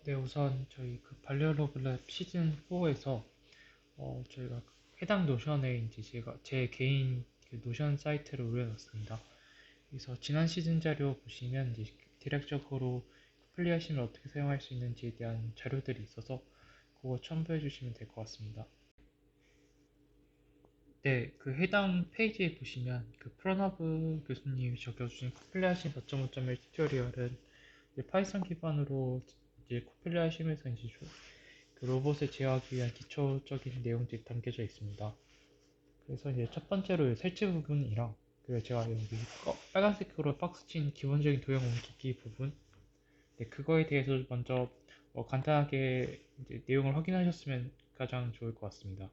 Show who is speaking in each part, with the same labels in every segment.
Speaker 1: 네, 우선 저희 그 발리어러블 시즌 4에서 저희가 해당 노션에 이제 제가 제 개인 그 노션 사이트를 올려놨습니다. 그래서 지난 시즌 자료 보시면 이제 대략적으로 플리아심을 어떻게 사용할 수 있는지에 대한 자료들이 있어서 그거 첨부해 주시면 될 것 같습니다. 네, 그 해당 페이지에 보시면 그 프로너브 교수님이 적어주신 코플레아심 4.5.1 튜토리얼은 이제 파이썬 기반으로 이제 코플레아심에서 이제 그 로봇을 제어하기 위한 기초적인 내용들이 담겨져 있습니다. 그래서 이제 첫 번째로 설치 부분이랑 그리고 제가 여기 빨간색으로 박스 친 기본적인 도형 옮기기 부분 네, 그거에 대해서 먼저 간단하게 이제 내용을 확인하셨으면 가장 좋을 것 같습니다.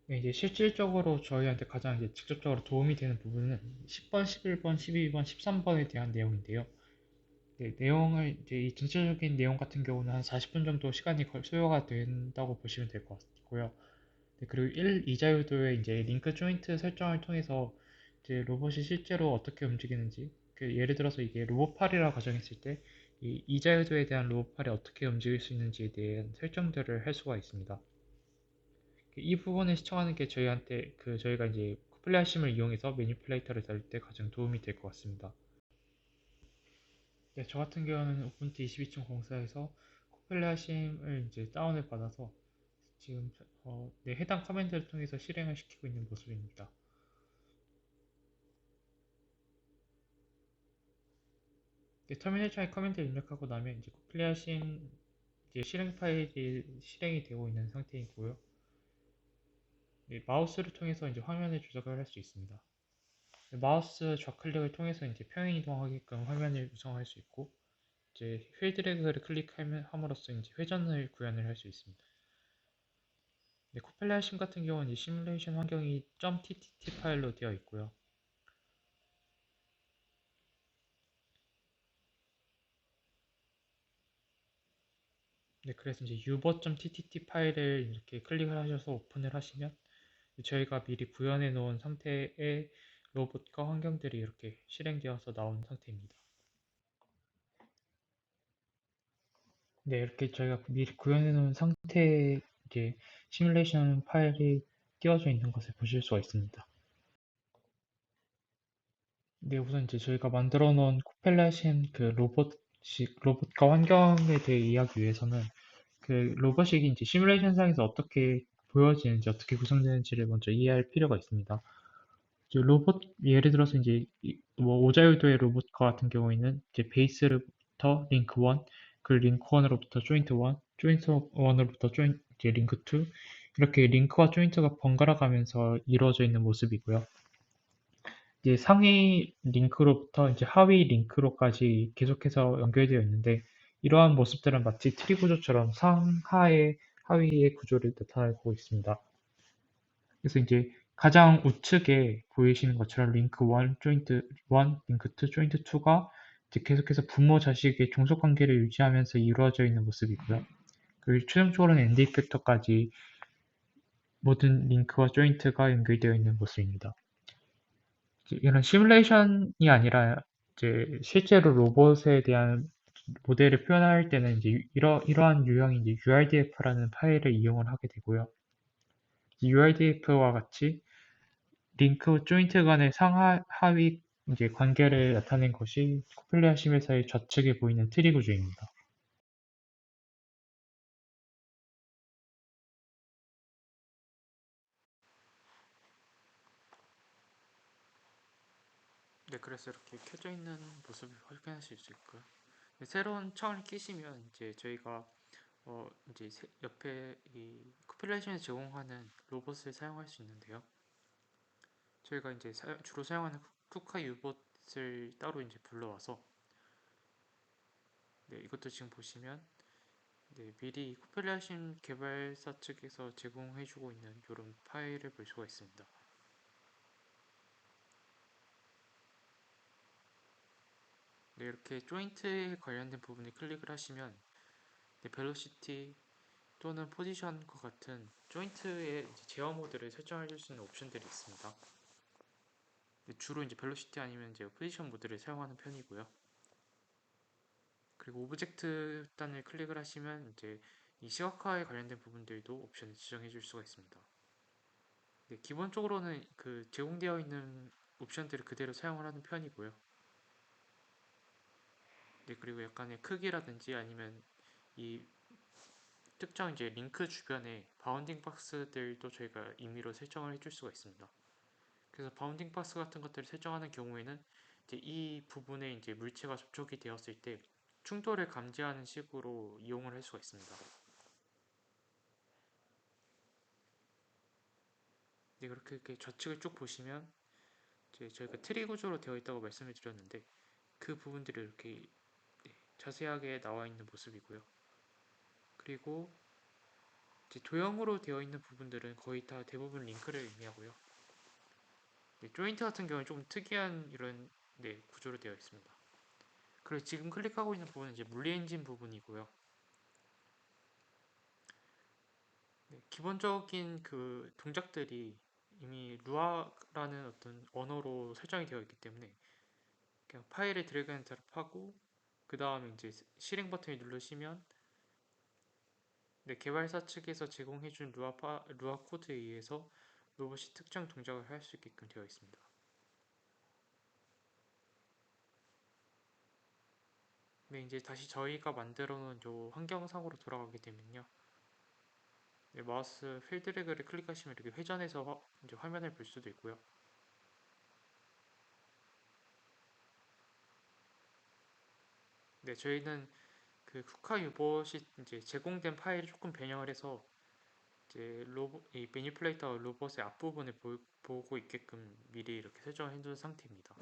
Speaker 1: 네, 이제 실질적으로 저희한테 가장 이제 직접적으로 도움이 되는 부분은 10번, 11번, 12번, 13번에 대한 내용인데요. 네, 내용을 이제 이 전체적인 내용 같은 경우는 한 40분 정도 시간이 소요가 된다고 보시면 될 것 같고요. 네, 그리고 1, 이자유도의 이제 링크 조인트 설정을 통해서 이제 로봇이 실제로 어떻게 움직이는지, 그 예를 들어서 이게 로봇팔이라고 가정했을 때, 이 이자유도에 대한 로봇팔이 어떻게 움직일 수 있는지에 대한 설정들을 할 수가 있습니다. 이 부분을 시청하는 게 저희한테 저희가 이제 코플레아심을 이용해서 매니플레이터를 다룰 때 가장 도움이 될 것 같습니다. 네, 저 같은 경우는 우분투 22.04에서 코플레아심을 이제 다운을 받아서 지금 네, 해당 커맨드를 통해서 실행을 시키고 있는 모습입니다. 네, 터미널 창에 커맨드를 입력하고 나면 이제 코플레아심 이제 실행 파일이 실행이 되고 있는 상태이고요. 네, 마우스를 통해서 이제 화면을 조작을 할 수 있습니다. 네, 마우스 좌클릭을 통해서 이제 평행 이동하게끔 화면을 구성할 수 있고 이제 휠 드래그를 클릭함으로써 이제 회전을 구현을 할 수 있습니다. 네, 코펠라심 같은 경우는 시뮬레이션 환경이 .ttt 파일로 되어 있고요. 네, 그래서 이제 uber.ttt 파일을 이렇게 클릭을 하셔서 오픈을 하시면 저희가 미리 구현해 놓은 상태의 로봇과 환경들이 이렇게 실행되어서 나온 상태입니다. 네, 이렇게 저희가 미리 구현해 놓은 상태의 이제 시뮬레이션 파일이 띄워져 있는 것을 보실 수가 있습니다. 네, 우선 이제 저희가 만들어 놓은 코펠라신 로봇과 환경에 대해 이야기 위해서는 그 로봇이 이제 시뮬레이션상에서 어떻게 보여지는지 어떻게 구성되는지를 먼저 이해할 필요가 있습니다. 이제 로봇 예를 들어서 이제 뭐 오자유도의 로봇과 같은 경우에는 이제 베이스부터 링크 1, 그 링크 1으로부터 조인트 1, 조인트 1으로부터 이제 링크 2 이렇게 링크와 조인트가 번갈아 가면서 이루어져 있는 모습이고요. 이제 상위 링크로부터 이제 하위 링크로까지 계속해서 연결되어 있는데 이러한 모습들은 마치 트리 구조처럼 상하의 하위의 구조를 나타내고 있습니다. 그래서 이제 가장 우측에 보이시는 것처럼 링크 1, 조인트 1, 링크 2, 조인트 2가 이제 계속해서 부모 자식의 종속 관계를 유지하면서 이루어져 있는 모습이고요. 그리고 최종적으로는 엔드 이펙터까지 모든 링크와 조인트가 연결되어 있는 모습입니다. 이런 시뮬레이션이 아니라 이제 실제로 로봇에 대한 모델을 표현할 때는 이제 이러한 유형인 이제 URDF라는 파일을 이용을 하게 되고요. URDF와 같이 링크 조인트 간의 상하 하위 이제 관계를 나타낸 것이 코펠리아 심에서의 좌측에 보이는 트리 구조입니다. 네, 그래서 이렇게 켜져 있는 모습을 확인하실 수 있고요. 새로운 창을 끼시면 이제 저희가 이제 옆에 이 코필레이션에 제공하는 로봇을 사용할 수 있는데요. 저희가 이제 주로 사용하는 쿠카 유봇을 따로 이제 불러와서 네, 이것도 지금 보시면 네, 미리 코필레이션 개발사 측에서 제공해주고 있는 이런 파일을 볼 수가 있습니다. 네, 이렇게 조인트에 관련된 부분에 클릭을 하시면 네, 벨로시티 또는 포지션과 같은 조인트의 제어 모드를 설정해 줄 수 있는 옵션들이 있습니다. 주로 이제 벨로시티 아니면 이제 포지션 모드를 사용하는 편이고요. 그리고 오브젝트 단을 클릭을 하시면 이제 이 시각화에 관련된 부분들도 옵션을 지정해 줄 수가 있습니다. 네, 기본적으로는 그 제공되어 있는 옵션들을 그대로 사용을 하는 편이고요. 네, 그리고 약간의 크기라든지 아니면 이 특정 이제 링크 주변에 바운딩 박스들도 저희가 임의로 설정을 해줄 수가 있습니다. 그래서 바운딩 박스 같은 것들을 설정하는 경우에는 이제 이 부분에 이제 물체가 접촉이 되었을 때 충돌을 감지하는 식으로 이용을 할 수가 있습니다. 네, 그렇게 이렇게 좌측을 쭉 보시면 이제 저희가 트리 구조로 되어 있다고 말씀을 드렸는데 그 부분들이 이렇게 자세하게 나와 있는 모습이고요. 그리고 이제 도형으로 되어 있는 부분들은 거의 다 대부분 링크를 의미하고요. 네, 조인트 같은 경우는 좀 특이한 이런 네, 구조로 되어 있습니다. 그리고 지금 클릭하고 있는 부분은 이제 물리 엔진 부분이고요. 네, 기본적인 그 동작들이 이미 루아라는 어떤 언어로 설정이 되어 있기 때문에 그냥 파일을 드래그 앤 드롭하고 그 다음에 이제 실행 버튼을 누르시면 네, 개발사 측에서 제공해준 루아 코드에 의해서 로봇이 특정 동작을 할 수 있게끔 되어 있습니다. 네, 이제 다시 저희가 만들어 놓은 요 환경상으로 돌아가게 되면요. 네, 마우스 휠 드래그를 클릭하시면 이렇게 회전해서 이제 화면을 볼 수도 있고요. 네, 저희는 그 쿠카 유봇이 이제 제공된 파일을 조금 변형을 해서 이제 이 매니플레이터 로봇의 앞부분을 보고 있게끔 미리 이렇게 설정을 해둔 상태입니다.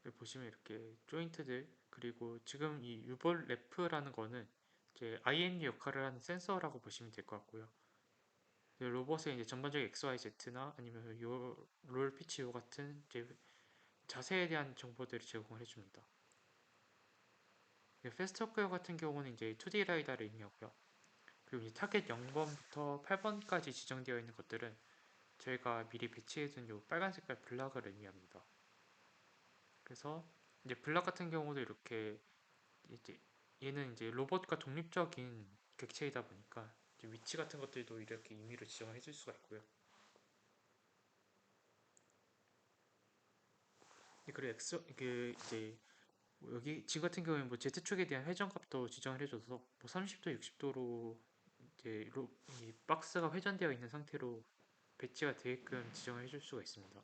Speaker 1: 여기 보시면 이렇게 조인트들 그리고 지금 이 유볼 래프라는 거는 이제 IMU 역할을 하는 센서라고 보시면 될 것 같고요. 로봇의 이제 전반적인 XYZ나 아니면 롤 피치 요 같은 이제 자세에 대한 정보들을 제공을 해줍니다. 패스트워크웨어 같은 경우는 이제 2D 라이다를 의미하고요. 그리고 이제 타겟 0번부터 8번까지 지정되어 있는 것들은 저희가 미리 배치해둔 요 빨간 색깔 블락을 의미합니다. 그래서 이제 블락 같은 경우도 이렇게 이제 얘는 이제 로봇과 독립적인 객체이다 보니까 위치 같은 것들도 이렇게 임의로 지정을 해줄 수가 있고요. 그리고 이제 뭐 여기 지금 같은 경우에 뭐 Z축에 대한 회전값도 지정을 해줘서 뭐 30도, 60도로 이제 이 박스가 회전되어 있는 상태로 배치가 되게끔 지정을 해줄 수가 있습니다.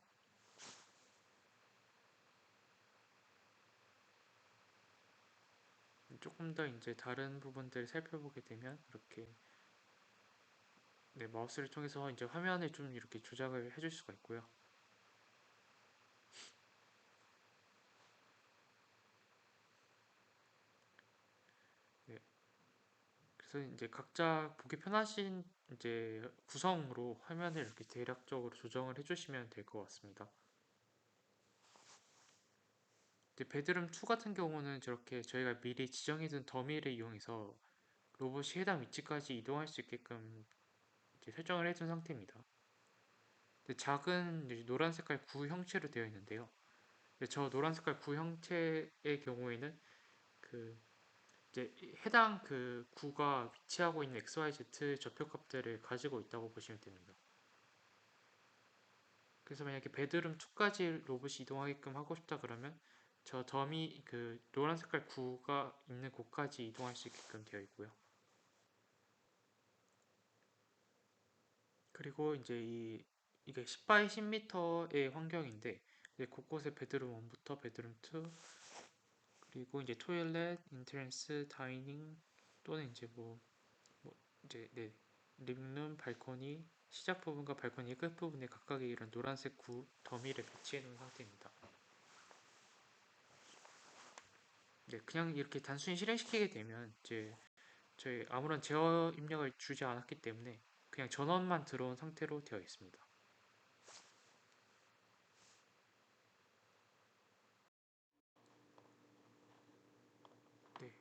Speaker 1: 조금 더 이제 다른 부분들 살펴보게 되면 이렇게 네, 마우스를 통해서 이제 화면을 좀 이렇게 조작을 해줄 수가 있고요. 네, 그래서 이제 각자 보기 편하신 이제 구성으로 화면을 이렇게 대략적으로 조정을 해주시면 될 것 같습니다. 이제 베드룸 2 같은 경우는 저렇게 저희가 미리 지정해둔 더미를 이용해서 로봇이 해당 위치까지 이동할 수 있게끔 이제 설정을 해둔 상태입니다. 작은 노란 색깔 구 형체로 되어 있는데요. 저 노란 색깔 구 형체의 경우에는 그 이제 해당 그 구가 위치하고 있는 XYZ 좌표값들을 가지고 있다고 보시면 됩니다. 그래서 만약에 베드룸 2까지 로봇이 이동하게끔 하고 싶다 그러면 저 더미 그 노란 색깔 구가 있는 곳까지 이동할 수 있게끔 되어 있고요. 그리고 이제 이게 10 바이 10m의 환경인데 이제 곳곳에 베드룸 1부터 베드룸 2 그리고 이제 토일렛, 인트랜스, 다이닝 또는 이제 뭐 이제 네 liv룸, 발코니 시작 부분과 발코니 끝 부분에 각각의 이런 노란색 더미를 배치해 놓은 상태입니다. 네, 그냥 이렇게 단순히 실행시키게 되면 이제 저희 아무런 제어 입력을 주지 않았기 때문에 그냥 전원만 들어온 상태로 되어 있습니다. 네,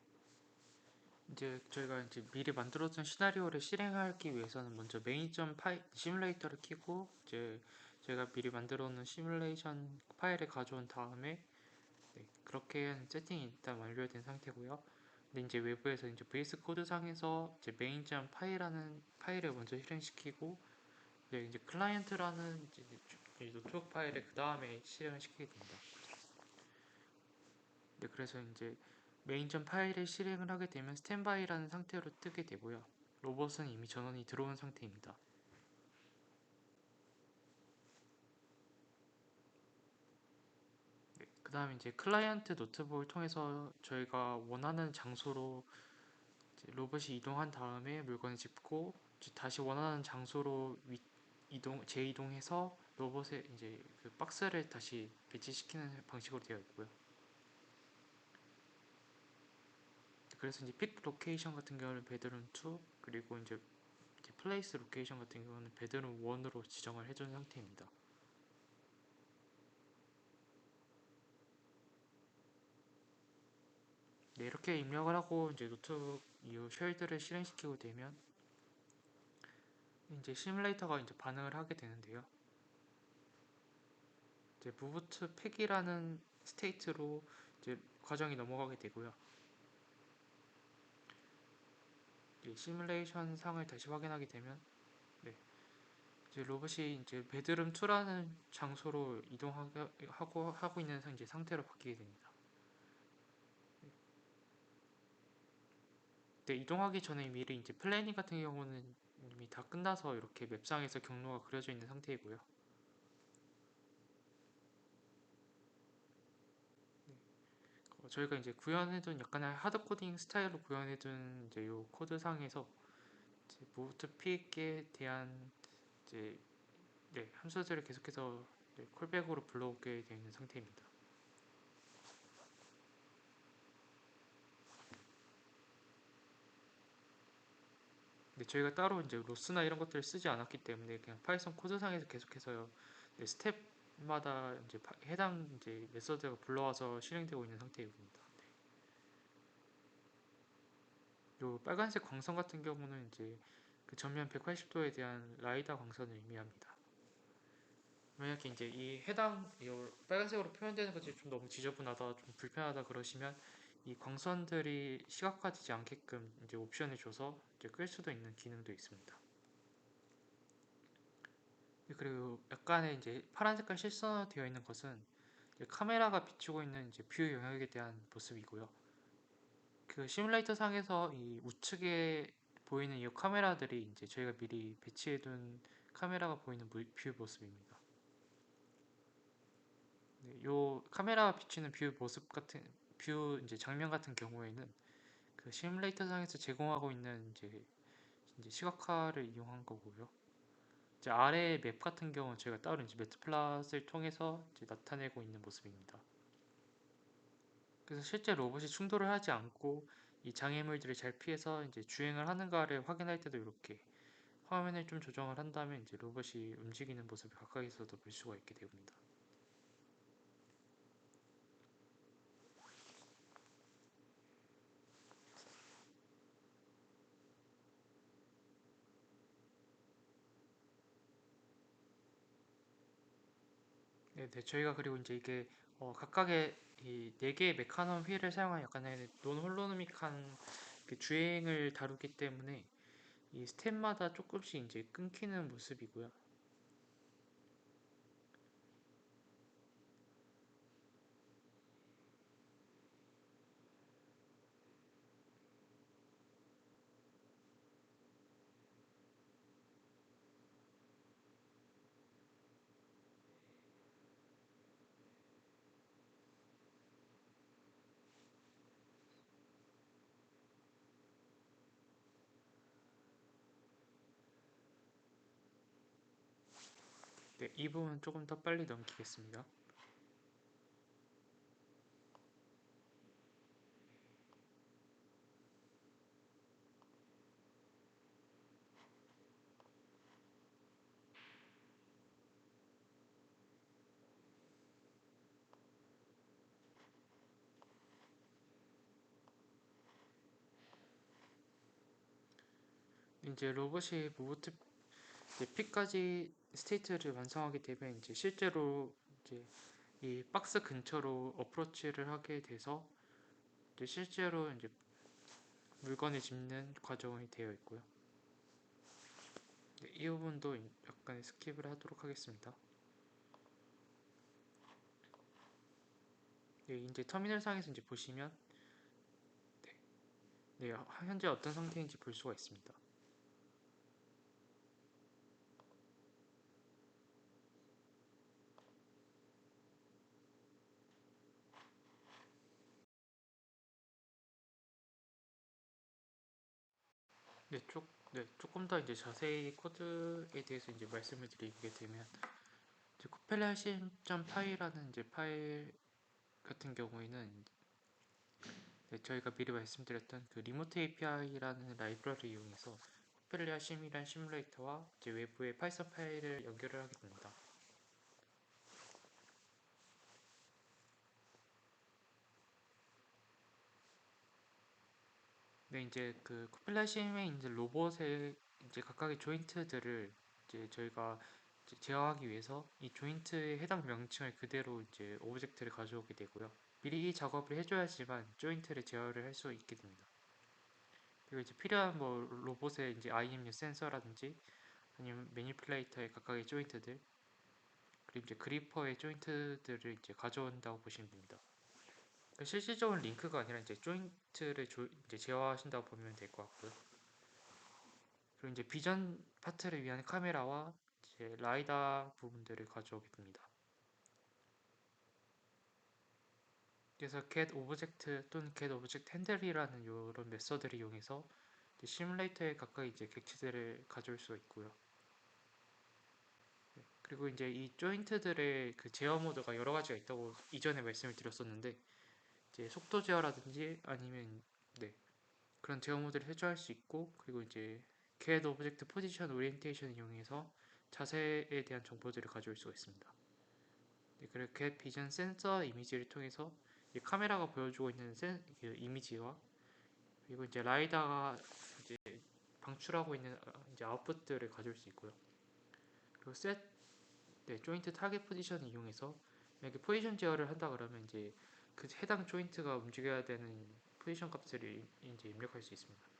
Speaker 1: 이제 저희가 이제 미리 만들어둔 시나리오를 실행하기 위해서는 먼저 메인.점 파일 시뮬레이터를 키고 이제 저희가 미리 만들어 놓은 시뮬레이션 파일을 가져온 다음에 그렇게 세팅이 일단 완료된 상태고요. 근데 이제 외부에서 이제 VS 코드 상에서 이제 메인.py라는 파일을 먼저 실행시키고 이제 클라이언트라는 이제 노트북 파일을 그 다음에 실행을 시키게 됩니다. 네, 그래서 이제 메인.점 파일을 실행을 하게 되면 스탠바이라는 상태로 뜨게 되고요. 로봇은 이미 전원이 들어온 상태입니다. 네, 그 다음에 이제 클라이언트 노트북을 통해서 저희가 원하는 장소로 로봇이 이동한 다음에 물건을 짚고 다시 원하는 장소로 재이동해서 로봇에 이제 그 박스를 다시 배치시키는 방식으로 되어 있고요. 그래서 이제 픽 로케이션 같은 경우는 베드룸 2, 그리고 이제 플레이스 로케이션 같은 경우는 베드룸 1으로 지정을 해준 상태입니다. 네, 이렇게 입력을 하고 이제 노트북 이 쉘드를 실행시키고 되면 이제 시뮬레이터가 이제 반응을 하게 되는데요. 이제 무브트 팩이라는 스테이트로 이제 과정이 넘어가게 되고요. 시뮬레이션 상을 다시 확인하게 되면 네, 이제 로봇이 이제 베드룸 2라는 장소로 하고 있는 이제 상태로 바뀌게 됩니다. 네, 이동하기 전에 미리 이제 플래닝 같은 경우는 이미 다 끝나서 이렇게 맵상에서 경로가 그려져 있는 상태이고요. 저희가 이제 구현해둔 약간의 하드 코딩 스타일로 구현해둔 이제 요 코드상에서 무브트 픽에 대한 이제 네, 함수들을 계속해서 콜백으로 불러오게 되어 있는 상태입니다. 근데 저희가 따로 이제 로스나 이런 것들을 쓰지 않았기 때문에 그냥 파이썬 코드상에서 계속해서 스텝마다 이제 해당 이제 메서드가 불러와서 실행되고 있는 상태입니다. 요 빨간색 광선 같은 경우는 이제 그 전면 180도에 대한 라이다 광선을 의미합니다. 만약에 이제 이 해당 이 빨간색으로 표현되는 것이 좀 너무 지저분하다, 좀 불편하다 그러시면 이 광선들이 시각화되지 않게끔 이제 옵션을 줘서 이제 끌 수도 있는 기능도 있습니다. 그리고 약간의 이제 파란 색깔 실선되어 있는 것은 카메라가 비추고 있는 이제 뷰 영역에 대한 모습이고요. 그 시뮬레이터 상에서 이 우측에 보이는 이 카메라들이 이제 저희가 미리 배치해둔 카메라가 보이는 뷰 모습입니다. 네, 요 카메라가 비추는 뷰 모습 같은 뷰 이제 장면 같은 경우에는 그 시뮬레이터 상에서 제공하고 있는 이제 시각화를 이용한 거고요. 이제 아래 맵 같은 경우는 저희가 따로 이제 매트플랫을 통해서 이제 나타내고 있는 모습입니다. 그래서 실제 로봇이 충돌을 하지 않고 이 장애물들을 잘 피해서 이제 주행을 하는가를 확인할 때도 이렇게 화면을 좀 조정을 한다면 이제 로봇이 움직이는 모습을 가까이서도 볼 수가 있게 됩니다. 네, 네, 저희가 그리고 이제 이게 각각의 이 4개의 메카노 휠을 사용한 약간의 논홀로노믹한 그 주행을 다루기 때문에 이 스텝마다 조금씩 이제 끊기는 모습이고요. 네, 이 부분 조금 더 빨리 넘기겠습니다. 이제 로봇이 무브트 P까지 스테이트를 완성하게 되면 이제 실제로 이제 이 박스 근처로 어프로치를 하게 돼서 이제 실제로 이제 물건을 집는 과정이 되어 있고요. 네, 이 부분도 약간 스킵을 하도록 하겠습니다. 네, 이제 터미널 상에서 이제 보시면 네, 현재 어떤 상태인지 볼 수가 있습니다. 네, 조금 더 이제 자세히 코드에 대해서 이제 말씀을 드리게 되면 이제 코펠라 심.py라는 이제 파일 같은 경우에는 네, 저희가 미리 말씀드렸던 그 리모트 API라는 라이브러리를 이용해서 코펠라 심이란 시뮬레이터와 이제 외부의 파이썬 파일을 연결을 하게 됩니다. 네, 이제 그 코펠라 심의 이제 로봇의 이제 각각의 조인트들을 이제 저희가 이제 제어하기 위해서 이 조인트의 해당 명칭을 그대로 이제 오브젝트를 가져오게 되고요. 미리 이 작업을 해줘야지만 조인트를 제어를 할 수 있게 됩니다. 그리고 이제 필요한 뭐 로봇의 이제 IMU 센서라든지 아니면 매니플레이터의 각각의 조인트들 그리고 이제 그리퍼의 조인트들을 이제 가져온다고 보시면 됩니다. 그러니까 실질적인 링크가 아니라 이제 조인트를 이제 제어하신다고 보면 될 것 같고요. 그리고 이제 비전 파트를 위한 카메라와 이제 라이다 부분들을 가져오게 됩니다. 그래서 get object 또는 get object handle이라는 이런 메서드를 이용해서 시뮬레이터에 가까이 이제 객체들을 가져올 수가 있고요. 그리고 이제 이 조인트들의 그 제어 모드가 여러 가지가 있다고 이전에 말씀을 드렸었는데 이제 속도 제어라든지 아니면 네, 그런 제어 모드를 해줘할 수 있고 그리고 이제 get object position orientation 이용해서 자세에 대한 정보들을 가져올 수가 있습니다. 네, 그리고 get vision sensor 이미지를 통해서 이 카메라가 보여주고 있는 그 이미지와 그리고 이제 라이다가 이제 방출하고 있는 이제 아웃풋들을 가져올 수 있고요. 그리고 set 네, 조인트 타겟 포지션을 이용해서 만약에 포지션 제어를 한다 그러면 이제 그 해당 조인트가 움직여야 되는 포지션 값을 이제 입력할 수 있습니다.